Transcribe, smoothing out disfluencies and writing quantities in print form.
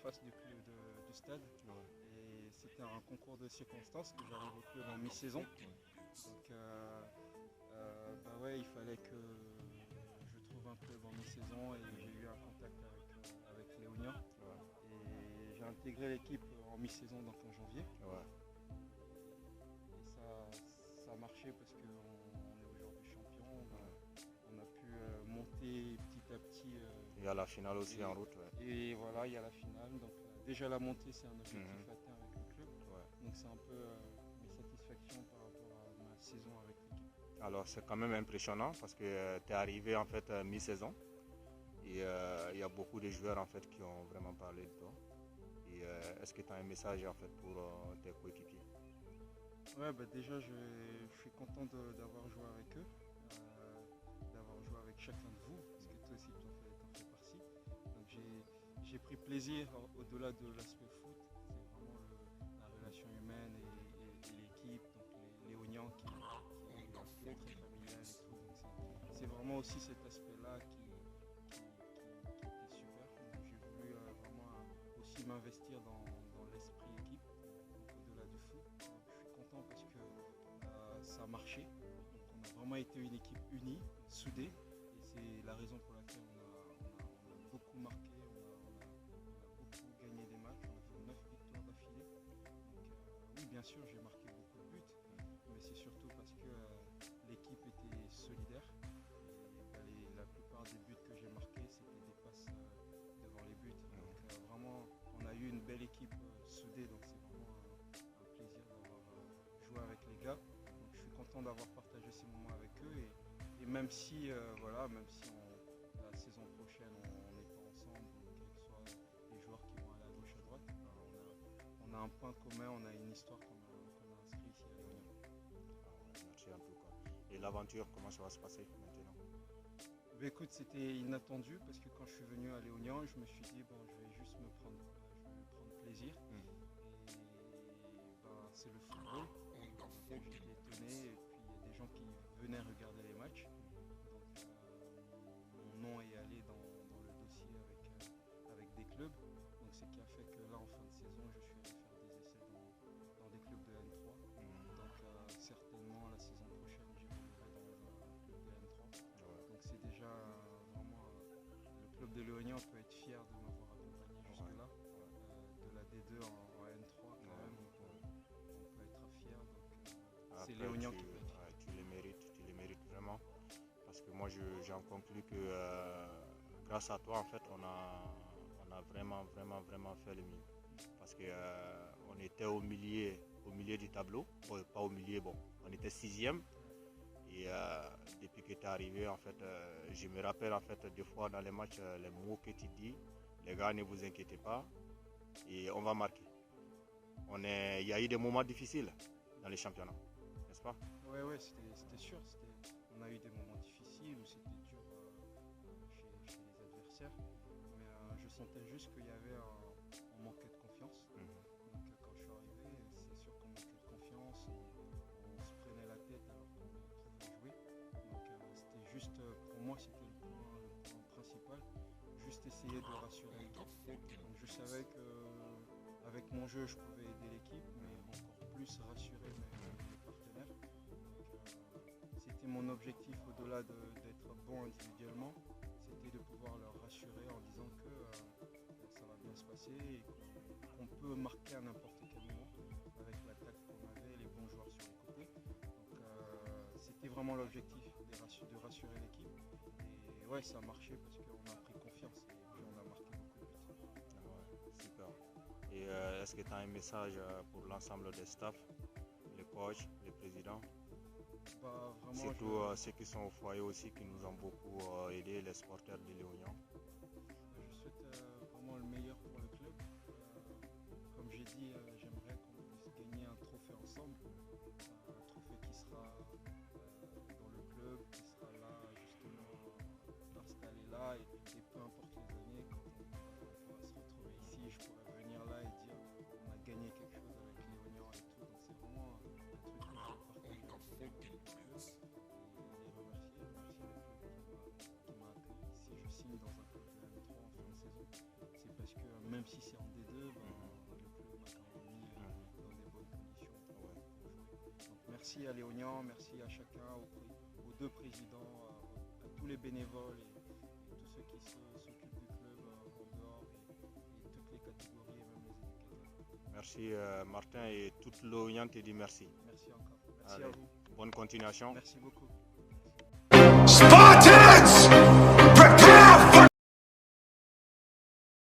face du stade. Ouais. Et c'était un concours de circonstances que j'arrive au club en mi-saison. Donc bah ouais, il fallait que je trouve un club en mi-saison et j'ai eu un contact avec Léonien. Ouais. Et j'ai intégré l'équipe en mi-saison, donc en janvier. Ouais. Et ça a marché parce qu'on est aujourd'hui champion. On a pu monter petit à petit. Il y a la finale aussi en route. Ouais. Et voilà, il y a la finale. Donc déjà la montée, c'est un objectif Mhm. atteint avec le club. Ouais. Donc c'est un peu mes satisfactions par rapport à ma saison avec l'équipe. Alors c'est quand même impressionnant parce que tu es arrivé en fait mi-saison et il y a beaucoup de joueurs en fait qui ont vraiment parlé de toi. Et est-ce que tu as un message en fait pour tes coéquipiers? Ouais, bah déjà je suis content d'avoir joué avec eux, d'avoir joué avec chacun de vous, parce que toi aussi tu en fais partie. Donc j'ai pris plaisir au-delà de l'aspect foot, c'est vraiment la relation humaine et l'équipe, donc les Léoniens qui est un club très familial et tout. Donc c'est vraiment aussi cet aspect-là qui était super. Donc j'ai voulu vraiment aussi m'investir dans l'esprit équipe, donc au-delà du foot. Je suis content parce que ça a marché. Donc on a vraiment été une équipe unie, soudée. Et c'est la raison pour laquelle on a beaucoup marqué, on a beaucoup gagné des matchs. On a fait 9 victoires d'affilée. Donc oui, bien sûr, j'ai marqué beaucoup de buts. Mais c'est surtout parce que l'équipe était solidaire. Et la plupart des buts que j'ai marqués, c'était des passes devant les buts. Donc vraiment, on a eu une belle équipe soudée. Donc c'est vraiment un plaisir d'avoir joué avec les gars. Donc je suis content d'avoir partagé ces moments avec eux. Et même si, voilà, même si la saison prochaine, on n'est pas ensemble, quels que soient les joueurs qui vont aller à gauche à droite, on a un point commun, on a une histoire qu'on a inscrite ici à Léognan. Merci en tout cas. Et l'aventure, comment ça va se passer maintenant? Bah, écoute, c'était inattendu parce que quand je suis venu à Léognan, je me suis dit bon, je vais juste je vais prendre plaisir. Et bah, c'est le football. Donc j'étais étonné et puis il y a des gens qui venaient regarder les matchs. Donc mon nom est allé dans le dossier avec des clubs. Donc c'est ce qui a fait que là en fin de saison, je suis allé faire des essais dans des clubs de N3. Donc certainement la saison prochaine, j'évoluerai dans un club de N3. Donc c'est déjà vraiment le club de Léognan peut être fier de m'avoir accompagné jusque-là. De la D2 en N3 quand même, on peut être fier. Donc c'est Léognan qui peut être fier. Tu les mérites vraiment. Parce que moi j'en conclus que grâce à toi en fait on a vraiment fait le mieux. Parce que on était au milieu du tableau, bon, pas au milieu, bon, on était sixième. Et depuis que tu es arrivé, en fait, je me rappelle en fait des fois dans les matchs, les mots que tu dis, les gars ne vous inquiétez pas, et on va marquer. Il y a eu des moments difficiles dans les championnats, n'est-ce pas? Ouais, c'était sûr. On a eu des moments difficiles où c'était dur chez les adversaires. Mais je sentais juste qu'il y avait on manquait de confiance. Donc quand je suis arrivé, c'est sûr qu'on manquait de confiance. On se prenait la tête alors qu'on pouvait jouer. Donc c'était juste, pour moi, c'était le point principal. Juste essayer de rassurer l'équipe. Donc je savais qu'avec mon jeu, je pouvais aider l'équipe, mais encore plus rassurer mes partenaires. C'était mon objectif au-delà d'être bon individuellement, c'était de pouvoir leur rassurer en disant que ça va bien se passer et qu'on peut marquer à n'importe quel moment avec l'attaque qu'on avait, les bons joueurs sur les côtés. Donc c'était vraiment l'objectif de rassurer l'équipe. Et ouais, ça a marché parce qu'on a pris confiance et puis on a marqué beaucoup de buts. Ouais, super. Et est-ce que tu as un message pour l'ensemble des staffs, les coachs, les présidents? Bah, vraiment, Surtout ceux qui sont au foyer aussi, qui nous ont beaucoup aidé, les supporters de Léognan. je souhaite vraiment le meilleur pour le club. Comme j'ai dit, j'aimerais qu'on puisse gagner un trophée ensemble. Un trophée qui sera dans le club, qui sera là justement installé là. Et peu importe les années, quand on pourra se retrouver ici, je pourrais venir là et dire on a gagné quelque chose avec Léognan et tout. Donc c'est vraiment un truc que je partage avec le club. Et les remercier le club qui m'a accueilli. Si je signe dans un club merci à Léonian, merci à chacun, aux deux présidents, à tous les bénévoles et tous ceux qui s'occupent du club en dehors et toutes les catégories et même les éducateurs. Merci Martin et toute l'Orient te dit merci. Merci encore. Merci Allez, à vous. bonne continuation. Merci beaucoup.